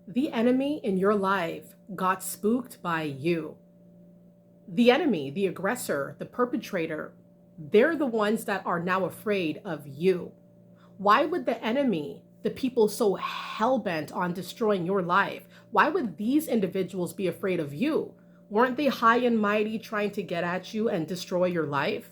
The enemy in your life got spooked by you. The enemy, the aggressor, the perpetrator, they're the ones that are now afraid of you. Why would the enemy, the people so hell bent on destroying your life, why would these individuals be afraid of you? Weren't they high and mighty trying to get at you and destroy your life?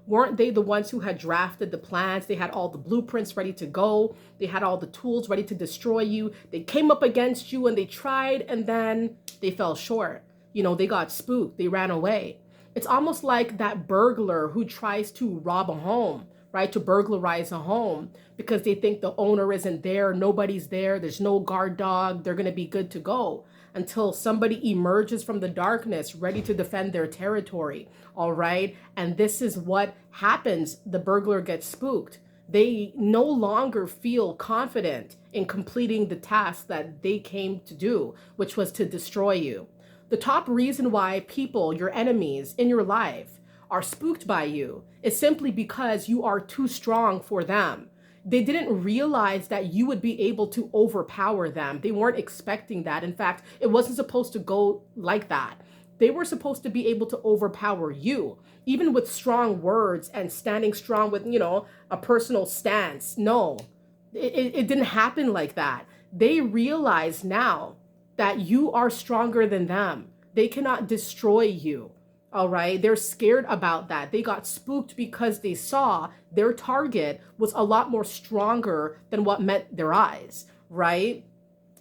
Weren't they the ones who had drafted the plans? They had all the blueprints ready to go. They had all the tools ready to destroy you. They came up against you and they tried, and then they fell short. They got spooked. They ran away. It's almost like that burglar who tries to rob a home, right? To burglarize a home because they think the owner isn't there, nobody's there, there's no guard dog, they're going to be good to go until somebody emerges from the darkness ready to defend their territory. All right. And this is what happens. The burglar gets spooked. They no longer feel confident in completing the task that they came to do, which was to destroy you. The top reason why people, your enemies in your life, are spooked by you is simply because you are too strong for them. They didn't realize that you would be able to overpower them. They weren't expecting that. In fact, it wasn't supposed to go like that. They were supposed to be able to overpower you, even with strong words and standing strong with, a personal stance. No, it didn't happen like that. They realize now that you are stronger than them. They cannot destroy you. All right. They're scared about that. They got spooked because they saw their target was a lot more stronger than what met their eyes. Right.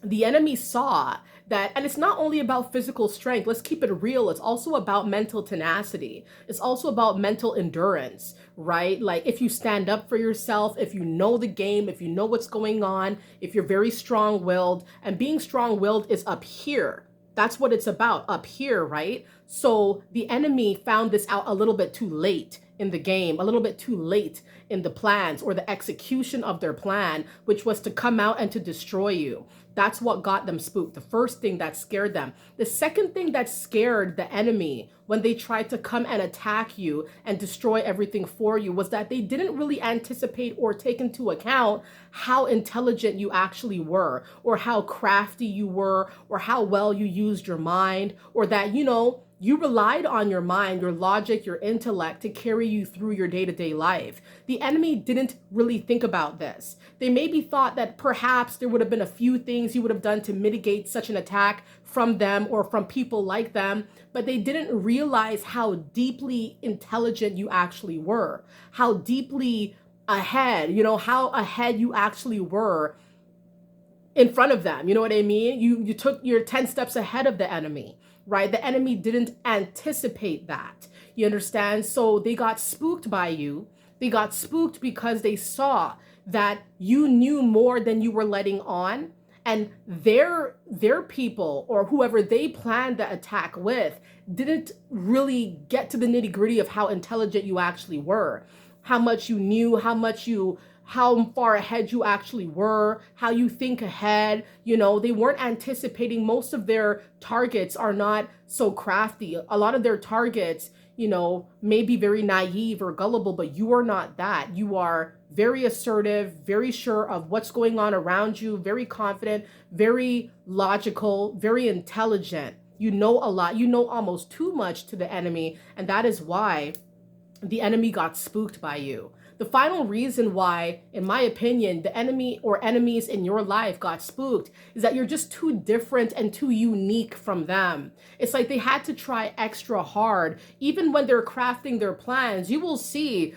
The enemy saw that, and it's not only about physical strength. Let's keep it real. It's also about mental tenacity. It's also about mental endurance, right? Like if you stand up for yourself, if you know the game, if you know what's going on, if you're very strong-willed, and being strong-willed is up here. That's what it's about, up here, right? So the enemy found this out a little bit too late in the game, a little bit too late in the plans or the execution of their plan, which was to come out and to destroy you. That's what got them spooked. The first thing that scared them. The second thing that scared the enemy when they tried to come and attack you and destroy everything for you was that they didn't really anticipate or take into account how intelligent you actually were, or how crafty you were, or how well you used your mind, or that, you relied on your mind, your logic, your intellect to carry you through your day-to-day life. The enemy didn't really think about this. They maybe thought that perhaps there would have been a few things you would have done to mitigate such an attack from them or from people like them, but they didn't realize how deeply intelligent you actually were, how deeply ahead, how ahead you actually were in front of them. You know what I mean? You took your 10 steps ahead of the enemy, right? The enemy didn't anticipate that. You understand? So they got spooked by you. They got spooked because they saw that you knew more than you were letting on. And their people, or whoever they planned the attack with, didn't really get to the nitty-gritty of how intelligent you actually were, how much you knew, how far ahead you actually were, how you think ahead. They weren't anticipating. Most of their targets are not so crafty. A lot of their targets, may be very naive or gullible, but you are not that. You are very assertive, very sure of what's going on around you, very confident, very logical, very intelligent. You know a lot. You know almost too much to the enemy, and that is why the enemy got spooked by you. The final reason why, in my opinion, the enemy or enemies in your life got spooked is that you're just too different and too unique from them. It's like they had to try extra hard. Even when they're crafting their plans, you will see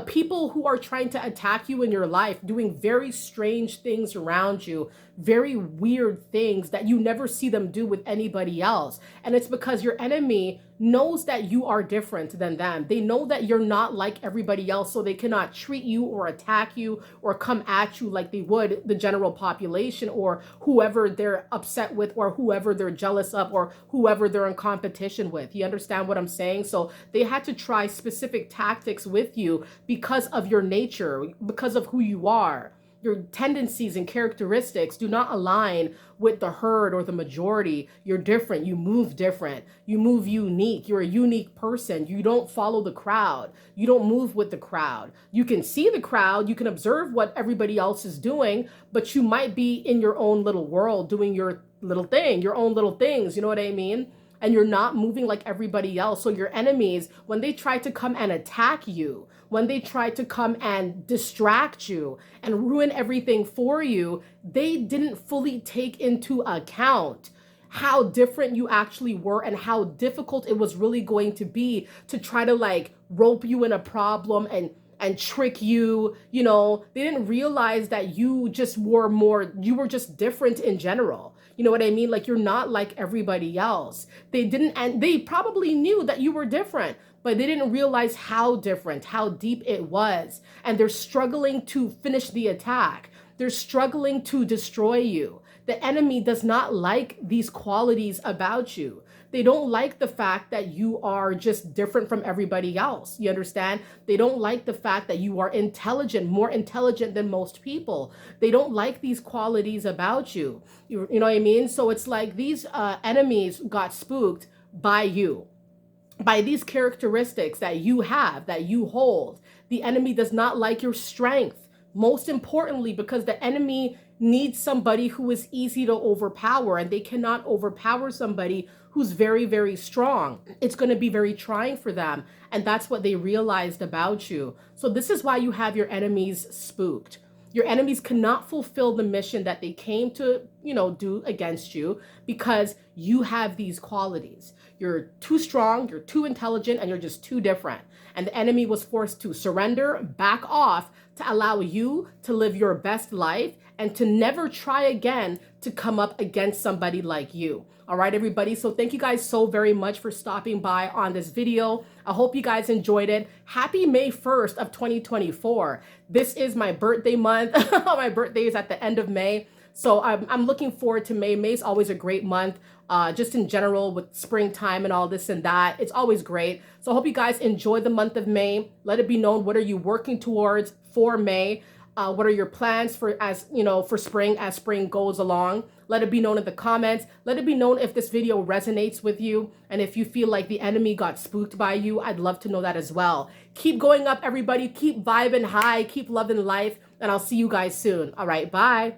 people who are trying to attack you in your life doing very strange things around you, very weird things that you never see them do with anybody else. And it's because your enemy knows that you are different than them. They know that you're not like everybody else, so they cannot treat you or attack you or come at you like they would the general population or whoever they're upset with or whoever they're jealous of or whoever they're in competition with. You understand what I'm saying? So they had to try specific tactics with you because of your nature, because of who you are. your tendencies and characteristics do not align with the herd or the majority. You're different. You move different. You move unique. You're a unique person. You don't follow the crowd. You don't move with the crowd. You can see the crowd. You can observe what everybody else is doing, but you might be in your own little world doing your little thing, your own little things. You know what I mean? And you're not moving like everybody else. So your enemies, when they try to come and attack you, when they try to come and distract you and ruin everything for you, they didn't fully take into account how different you actually were and how difficult it was really going to be to try to like rope you in a problem and trick you. You know, they didn't realize that you just were more, you were just different in general. You know what I mean? Like, you're not like everybody else. They didn't, and they probably knew that you were different, but they didn't realize how different, how deep it was. And they're struggling to finish the attack. They're struggling to destroy you. The enemy does not like these qualities about you. They don't like the fact that you are just different from everybody else. You understand? They don't like the fact that you are intelligent, more intelligent than most people. They don't like these qualities about you. You know what I mean? So it's like these enemies got spooked by you, by these characteristics that you have, that you hold. The enemy does not like your strength. Most importantly, because the enemy needs somebody who is easy to overpower, and they cannot overpower somebody who's very, very strong. It's going to be very trying for them. And that's what they realized about you. So this is why you have your enemies spooked. Your enemies cannot fulfill the mission that they came to, do against you, because you have these qualities. You're too strong, you're too intelligent, and you're just too different. And the enemy was forced to surrender, back off, to allow you to live your best life and to never try again to come up against somebody like you. All right, everybody. So thank you guys so very much for stopping by on this video. I hope you guys enjoyed it. Happy May 1st of 2024. This is my birthday month. My birthday is at the end of May. So I'm looking forward to May. May is always a great month, just in general with springtime and all this and that. It's always great. So I hope you guys enjoy the month of May. Let it be known, what are you working towards for May? What are your plans for for spring as spring goes along? Let it be known in the comments. Let it be known if this video resonates with you. And if you feel like the enemy got spooked by you, I'd love to know that as well. Keep going up, everybody. Keep vibing high. Keep loving life. And I'll see you guys soon. All right. Bye.